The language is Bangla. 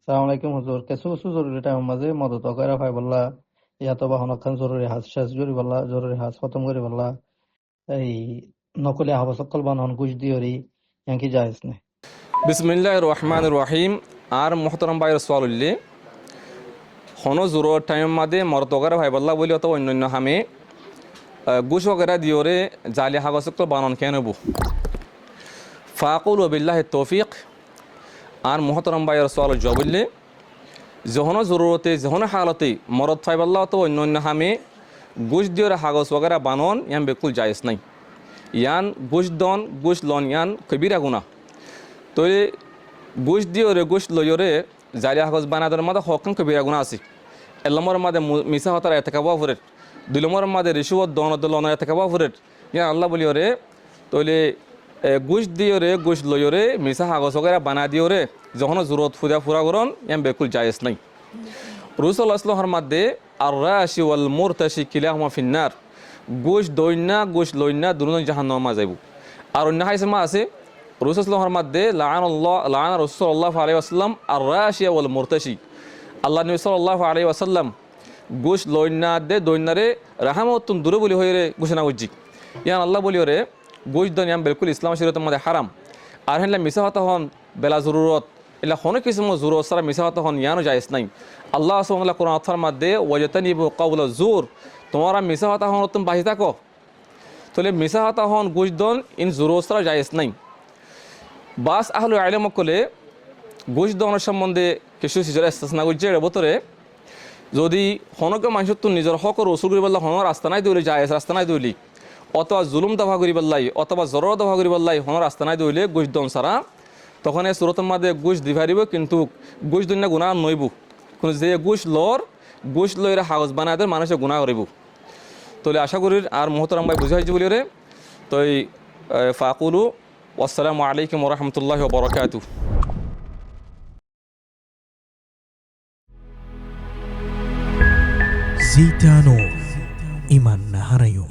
সালাম আলাইকুম হুজুর কিছু কিছু জরুরি টাইম মাঝে মদত করে ভাই বললা ইয়াতো বা হনখান জরুরি হাজ শেষ জরুরি হাজ খতম করে বললা এই নকলি আহবা সকল বানহন ঘুষ দিওরি ইয়াঙ্কি জায়েজ নে। বিসমিল্লাহির রহমানির রহিম। আর মোহতরম ভাই রসওয়ালুল্লি হনো জোরো টাইম মাদে মরত ওগারা ভাই বল্লা বলি অত অন্যান্য হামে গুশ ওগারা দিওরে জালি হাগসক বানন কেন বু ফাকুল ও বিল্লাহি তৌফিক। আর মোহতরম ভাই রসওয়াল জবুল্লি যহনো জরুরতে যহনো হালতে মরদ ফাই বল্লা অত অন্যান্য হামে গুশ দিওরে হাগস ওগারা বানন ইয়ান বিলকুল জায়েজ নাই। ইয়ান গুশ দন গুশ লন ইয়ান কবিরা গুনা। তো গুশ দিওরে গুশ লইরে জালি হাগজ বানাদের মাঝে হকন কবিরা গুণা আছে। এক নম্বর মাঝে মিশা হতার এতেকাবা ফুরের, দুই নম্বর মাঝে রিসুবত দন এতেকাবা ফুরের। ইয়া আল্লাহ বলিওরে তৈলে গুশ দিওরে গুশ লইরে মিশা হাগজ ওগেরা বানা দিওরে যখন জরুরত ফুদা ফুরা করন ইয়ান বেকুল জায়েজ নাই। রসুল আসলাহর মাধ্যে আর রাশি ওয়াল মুরতাশি কিলাহুমা ফিন্নার, গুশ দৈন্যা গুশ লইন্যা দুজন জাহান্নামে যাইব। আর অন্য হাইসমা আছে রসুলের মধ্যে লাআন রাসূলুল্লাহ আলাইহি ওয়াসাল্লাম আর রাশিয়া ওয়াল মুরতাশি, আল্লাহ নবী সাল্লাল্লাহু আলাইহি ওয়াসাল্লাম গুশ লইন্যা দে দৈন্যারে রাহমাতুন দূরে বলি হইরে ঘোষণা করছি। ইয়ান আল্লাহ বলিওরে গুশ দনিয়াম বিলকুল ইসলাম শরীয়তের মধ্যে হারাম। আর হেনলে মিশা হতা হন বেলা জরুরত এলা হন কিছু জরুরত সারা মিশা হতা হন ইয়ানো জায়েজ নাই। আল্লাহ সুবহানাহু কোরআন আথার মধ্যে ওয়াজতানিবু কাওলা জুর, তোমরা মিশা হতা হন তুমি বাহি থাকো। তাহলে মিশা হতা হন গুশ দন ইন জরুরত সারা জায়েজ নাই। বাস আহলু ইলম কলে ঘুষ দনের সম্বন্ধে কিছু সিজর ইস্তেসনা করছে এর ভিতরে যদি হনকে মানুষ তো নিজের হক রসুল করি বললা হনর রাস্তা নাই দইলে জায়েজ রাস্তা নাই দইলি, অথবা জুলুম দফা করি বললাই অথবা জরর দফা করি বললাই হনর রাস্তা নাই দইলে ঘুষ দন সারা তখন এই সুরতের মাঝে ঘুষ দিভারিব কিন্তু ঘুষ দিন গুণা নইব। কিন্তু যে ঘুষ লইরে হাগজ বানায় মানুষে গুণা করিব। তাহলে আশা করি আর মোহতরম ভাই বুঝে হয়েছে বলি রে তো ফাকুলু আসসালামু আলাইকুম ওয়া রাহমাতুল্লাহি ওয়া বারাকাতুহু। জিটানো ইমান নাহারায়ো।